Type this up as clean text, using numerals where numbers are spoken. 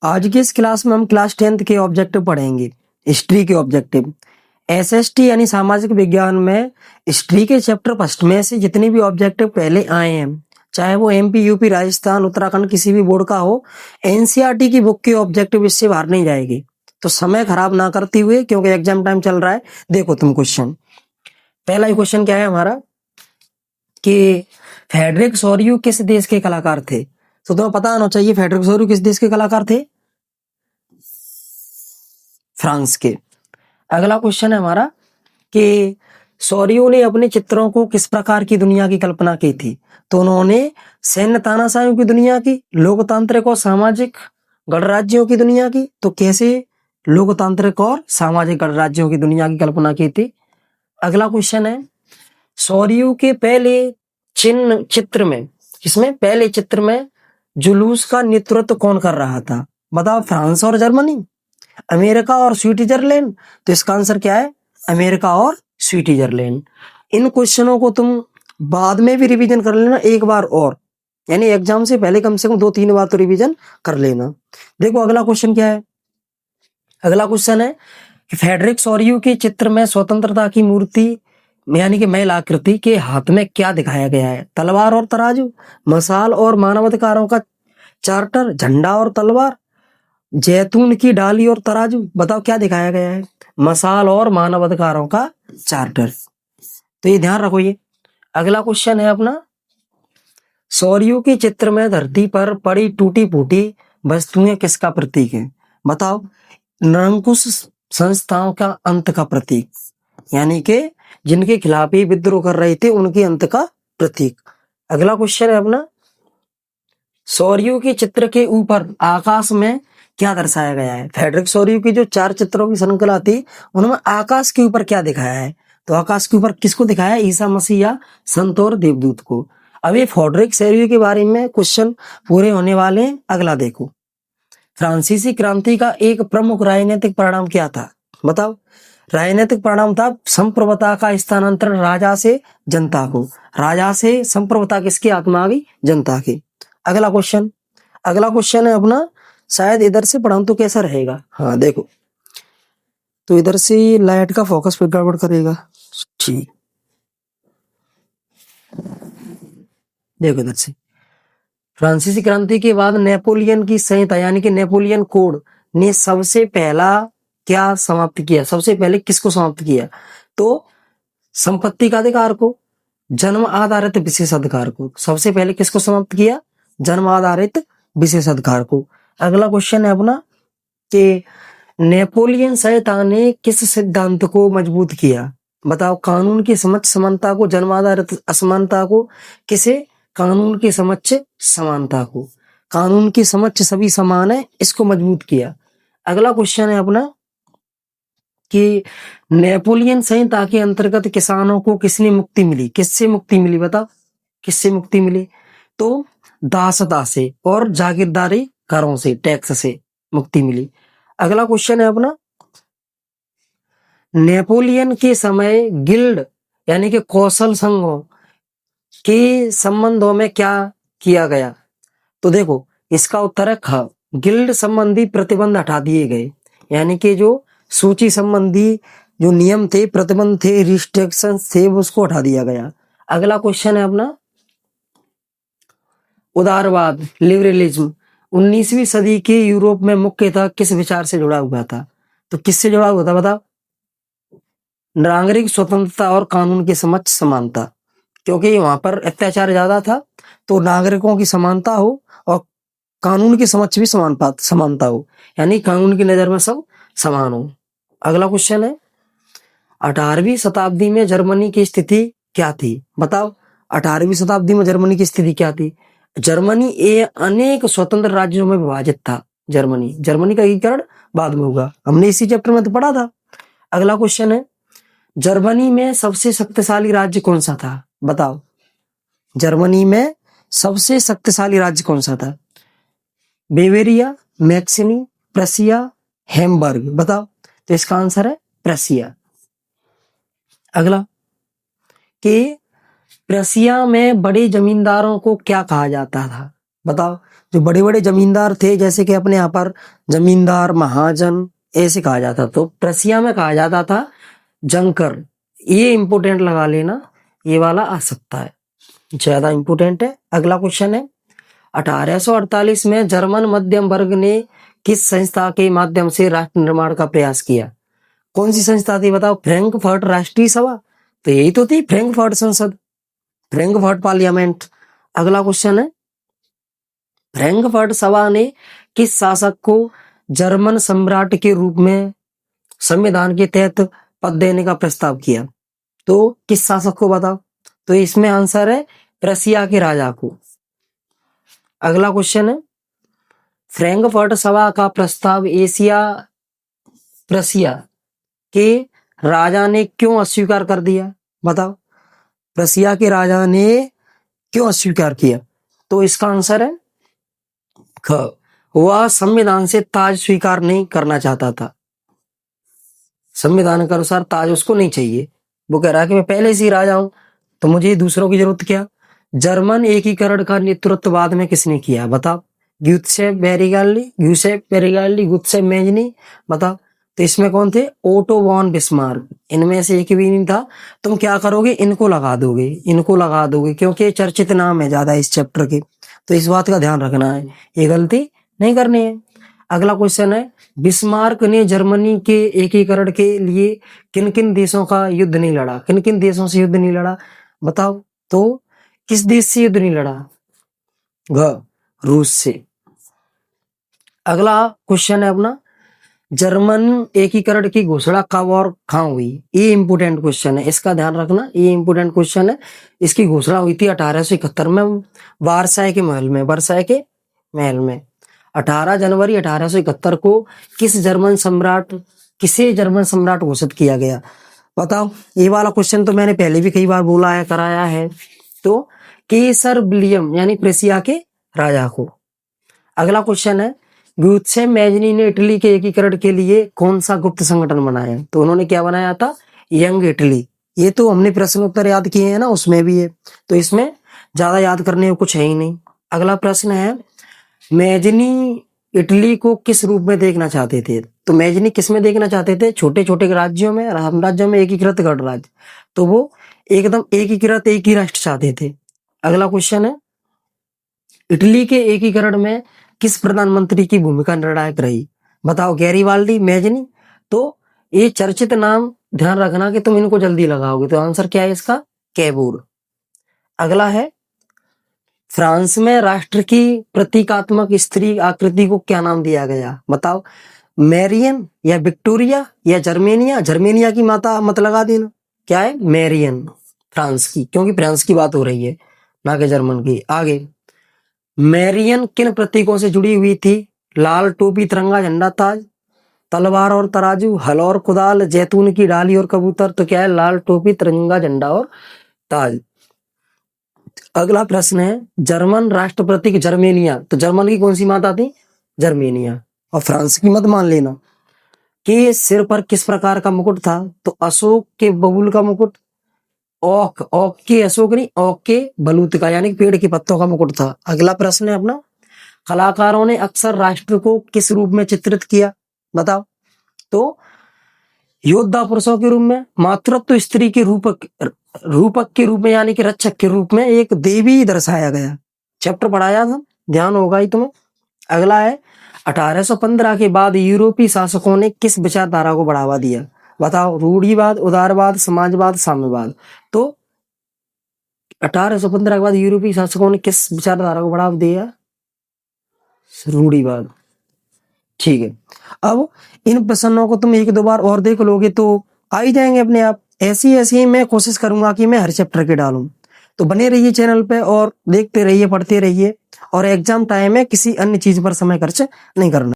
आज की इस क्लास में हम क्लास 10th के ऑब्जेक्टिव पढ़ेंगे, हिस्ट्री के ऑब्जेक्टिव। एसएसटी यानी सामाजिक विज्ञान में हिस्ट्री के चैप्टर फर्स्ट में से जितने भी ऑब्जेक्टिव पहले आए हैं, चाहे वो एमपी, यूपी, राजस्थान, उत्तराखंड किसी भी बोर्ड का हो, एनसीईआरटी की बुक के ऑब्जेक्टिव इससे बाहर नहीं जाएगी। तो समय खराब ना करते हुए, क्योंकि एग्जाम टाइम चल रहा है, देखो तुम क्वेश्चन। पहला ही क्वेश्चन क्या है हमारा कि फ्रेडरिक सोरियू किस देश के कलाकार थे? तो तुम्हें पता होना चाहिए फ्रेडरिक सोरियू किस देश के कलाकार थे? फ्रांस के। अगला क्वेश्चन है हमारा कि सोरियू ने अपने चित्रों को किस प्रकार की दुनिया की कल्पना की थी? तो उन्होंने सैन्य तानाशाही की दुनिया की, लोकतांत्रिक और सामाजिक गणराज्यों की दुनिया की। तो कैसे लोकतांत्रिक और सामाजिक गणराज्यों की दुनिया की कल्पना की थी? अगला क्वेश्चन है सोरियू के पहले चित्र में, इसमें पहले चित्र में जुलूस का नेतृत्व कौन कर रहा था? बताओ, फ्रांस और जर्मनी, अमेरिका और स्विट्जरलैंड? तो इसका आंसर क्या है? अमेरिका और स्विट्जरलैंड। इन क्वेश्चनों को तुम बाद में भी रिवीजन कर लेना एक बार और, यानी एग्जाम से पहले कम से कम 2-3 बार तो रिवीजन कर लेना। देखो अगला क्वेश्चन क्या है। अगला क्वेश्चन है कि फ्रेडरिक सोरियू के चित्र में स्वतंत्रता की मूर्ति यानी कि मैल आकृति के हाथ में क्या दिखाया गया है? तलवार और तराजू, मशाल और मानवाधिकारों का चार्टर, झंडा और तलवार, जैतून की डाली और तराजू? बताओ क्या दिखाया गया है? मशाल और मानवाधिकारों का चार्टर। तो ये ध्यान रखो ये। अगला क्वेश्चन है अपना, सोरियू के चित्र में धरती पर पड़ी टूटी फूटी वस्तुएं किसका प्रतीक है? बताओ, निरंकुश संस्थाओं का अंत का प्रतीक, यानी कि जिनके खिलाफ ही विद्रोह कर रहे थे उनके अंत का प्रतीक। अगला क्वेश्चन है अपना, सोरियू के चित्र के ऊपर आकाश में क्या दर्शाया गया है? फ्रेडरिक सोरियू की जो 4 चित्रों की श्रृंखला थी उनमें आकाश के ऊपर क्या दिखाया है? तो आकाश के ऊपर किसको दिखाया है? ईसा मसीह या संत और देवदूत को। अब ये फ्रेडरिक सोरियू के बारे में क्वेश्चन पूरे होने वाले हैं। अगला देखो, फ्रांसीसी क्रांति का एक प्रमुख राजनीतिक परिणाम क्या था? बताओ। राजनीतिक परिणाम था संप्रभुता का स्थानांतरण राजा से जनता को। राजा से संप्रभुता किसकी आत्मा आ गई? जनता की। अगला क्वेश्चन है अपना, शायद इधर से पढ़ाऊं तो कैसा रहेगा? हाँ देखो, तो इधर से लाइट का फोकस पे गड़बड़ करेगा। ठीक, देखो इधर से, फ्रांसीसी क्रांति के बाद नेपोलियन की संहिता यानी कि नेपोलियन कोड ने सबसे पहला क्या समाप्त किया? सबसे पहले किसको समाप्त किया? तो संपत्ति का अधिकार को, जन्म आधारित विशेषाधिकार को। सबसे पहले किसको समाप्त किया? जन्म आधारित विशेषाधिकार को। अगला क्वेश्चन है अपना कि नेपोलियन संहिता ने किस सिद्धांत को मजबूत किया? बताओ, कानून की समक्ष समानता को, जन्म आधारित असमानता को, किसे? कानून की समक्ष समानता को। कानून की समक्ष सभी समान है, इसको मजबूत किया। अगला क्वेश्चन है अपना कि नेपोलियन संहिता के अंतर्गत किसानों को किसने मुक्ति मिली? किससे मुक्ति मिली? बताओ किससे मुक्ति मिली? तो दासता से और जागीरदारी करों से, टैक्स से मुक्ति मिली। अगला क्वेश्चन है अपना, नेपोलियन के समय गिल्ड यानी कि कौशल संघों के संबंधों में क्या किया गया? तो देखो इसका उत्तर है ख। गिल्ड संबंधी प्रतिबंध हटा दिए गए, यानी कि जो सूची संबंधी जो नियम थे, प्रतिबंध थे, रिस्ट्रिक्शंस थे, उसको हटा दिया गया। अगला क्वेश्चन है अपना, उदारवाद, लिबरलिज्म 19वीं सदी के यूरोप में मुख्यतः किस विचार से जुड़ा हुआ था? तो किससे जुड़ा हुआ था? बताओ। नागरिक स्वतंत्रता और कानून की समक्ष समानता, क्योंकि वहां पर अत्याचार ज्यादा था, तो नागरिकों की समानता हो और कानून की समक्ष भी समानता हो, यानी कानून की नजर में सब समान हो। अगला क्वेश्चन है, 18वीं शताब्दी में जर्मनी की स्थिति क्या थी? बताओ, 18वीं शताब्दी में जर्मनी की स्थिति क्या थी? जर्मनी अनेक स्वतंत्र राज्यों में विभाजित था। जर्मनी का एकीकरण बाद में हुआ, हमने इसी चैप्टर में तो पढ़ा था। अगला क्वेश्चन है, जर्मनी में सबसे शक्तिशाली राज्य कौन सा था? बताओ, जर्मनी में सबसे शक्तिशाली राज्य कौन सा था? बेवेरिया, मैक्सिनी, प्रसिया, हैम्बर्ग? बताओ। तो इसका आंसर है प्रसिया। अगला कि प्रसिया में बड़े जमींदारों को क्या कहा जाता था? बताओ, जो बड़े बड़े जमींदार थे, जैसे कि अपने यहाँ पर जमींदार महाजन ऐसे कहा जाता, तो प्रसिया में कहा जाता था जंकर। ये इंपोर्टेंट लगा लेना, ये वाला आ सकता है, ज्यादा इंपोर्टेंट है। अगला क्वेश्चन है 1848 में जर्मन मध्यम वर्ग ने किस संस्था के माध्यम से राष्ट्र निर्माण का प्रयास किया? कौन सी संस्था थी बताओ? फ्रैंकफर्ट राष्ट्रीय सभा, तो यही तो थी फ्रैंकफर्ट संसद, फ्रैंकफर्ट पार्लियामेंट। अगला क्वेश्चन है फ्रैंकफर्ट सभा ने किस शासक को जर्मन सम्राट के रूप में संविधान के तहत पद देने का प्रस्ताव किया? तो किस शासक को बताओ? तो इसमें आंसर है प्रसिया के राजा को। अगला क्वेश्चन है फ्रैंकफर्ट सभा का प्रस्ताव एशिया प्रसिया के राजा ने क्यों अस्वीकार कर दिया? बताओ, प्रसिया के राजा ने क्यों अस्वीकार किया? तो इसका आंसर है ख, वह संविधान से ताज स्वीकार नहीं करना चाहता था। संविधान के अनुसार ताज उसको नहीं चाहिए। वो कह रहा है कि मैं पहले से ही राजा हूं, तो मुझे दूसरों की जरूरत क्या? जर्मन एकीकरण का नेतृत्व बाद में किसने किया? बताओ। ग्यूसेप बेरिगाल्डी, गुत्सेप मेजनी, बताओ। तो इसमें कौन थे? Otto von Bismarck. इनमें से एक भी नहीं था। तुम क्या करोगे? इनको लगा दोगे, क्योंकि चर्चित नाम है ज्यादा इस चैप्टर के, तो इस बात का ध्यान रखना है, ये गलती नहीं करनी है। अगला क्वेश्चन है बिस्मार्क ने जर्मनी के एकीकरण के लिए किन किन देशों का युद्ध नहीं लड़ा? किन किन देशों से युद्ध नहीं लड़ा? बताओ। तो किस देश से युद्ध नहीं लड़ा? रूस से। अगला क्वेश्चन है अपना जर्मन एकीकरण की घोषणा कब और कहां हुई? ये इंपोर्टेंट क्वेश्चन है, इसका ध्यान रखना, ये इंपोर्टेंट क्वेश्चन है। इसकी घोषणा हुई थी 1871 में वर्साय के महल में। 18 जनवरी 1871 को किसे जर्मन सम्राट घोषित किया गया? बताओ। ये वाला क्वेश्चन तो मैंने पहले भी कई बार बोला है, कराया है। तो केसर विलियम यानी प्रेसिया के राजा को। अगला क्वेश्चन है ग्यूसेप मेजनी ने इटली के एकीकरण के लिए कौन सा गुप्त संगठन बनाया? तो उन्होंने क्या बनाया था? Young Italy. ये तो हमने प्रश्न उत्तर याद किए हैं ना, उसमें भी है, तो इसमें ज्यादा याद करने को कुछ है ही नहीं। अगला प्रश्न है मेजनी इटली को किस रूप में देखना चाहते थे? तो मेजनी किस में देखना चाहते थे? छोटे छोटे राज्यों में, साम्राज्यों में एकीकृत गणराज्य, तो वो एकदम एकीकृत एक ही राष्ट्र चाहते थे। अगला क्वेश्चन है इटली के एकीकरण में किस प्रधानमंत्री की भूमिका निर्णायक रही? बताओ। Garibaldi, Mazzini. तो ये चर्चित नाम ध्यान रखना कि तुम इनको जल्दी लगाओगे, तो आंसर क्या है इसका? कैबूर। अगला है फ्रांस में राष्ट्र की प्रतीकात्मक स्त्री आकृति को क्या नाम दिया गया? बताओ। मैरियन या विक्टोरिया या जर्मेनिया? जर्मेनिया की माता मत लगा देना, क्या है? मैरियन, फ्रांस की, क्योंकि फ्रांस की बात हो रही है ना कि जर्मन की। आगे मैरियन किन प्रतीकों से जुड़ी हुई थी? लाल टोपी, तिरंगा झंडा, ताज, तलवार और तराजू, हल और कुदाल, जैतून की डाली और कबूतर। तो क्या है? लाल टोपी, तिरंगा झंडा और ताज। अगला प्रश्न है जर्मन राष्ट्र प्रतीक जर्मेनिया, तो जर्मन की कौन सी माता थी? जर्मेनिया। और फ्रांस की मत मान लेना। कि सिर पर किस प्रकार का मुकुट था? तो अशोक के बबूल का मुकुट, ओक के अशोक नहीं, ओक के बलूत का यानी पेड़ के पत्तों का मुकुट था। अगला प्रश्न है अपना कलाकारों ने अक्सर राष्ट्र को किस रूप में चित्रित किया? बताओ। तो योद्धा पुरुषों के रूप में, मातृत्व स्त्री के रूपक के रूप में यानी कि रक्षक के रूप में, एक देवी दर्शाया गया। चैप्टर पढ़ाया था, ध्यान होगा ही तुम्हें। अगला है 1815 के बाद यूरोपीय शासकों ने किस विचारधारा को बढ़ावा दिया? बताओ। रूढ़िवाद, उदारवाद, समाजवाद, साम्यवाद। तो 1815 के बाद यूरोपीय शासकों ने किस विचारधारा को बढ़ावा दिया? रूढ़िवाद। ठीक है। अब इन प्रश्नों को तुम एक दो बार और देख लोगे तो आ ही जाएंगे अपने आप। ऐसी ही मैं कोशिश करूंगा कि मैं हर चैप्टर के डालूं, तो बने रहिए चैनल पे और देखते रहिए, पढ़ते रहिए। और एग्जाम टाइम में किसी अन्य चीज पर समय खर्च नहीं करना।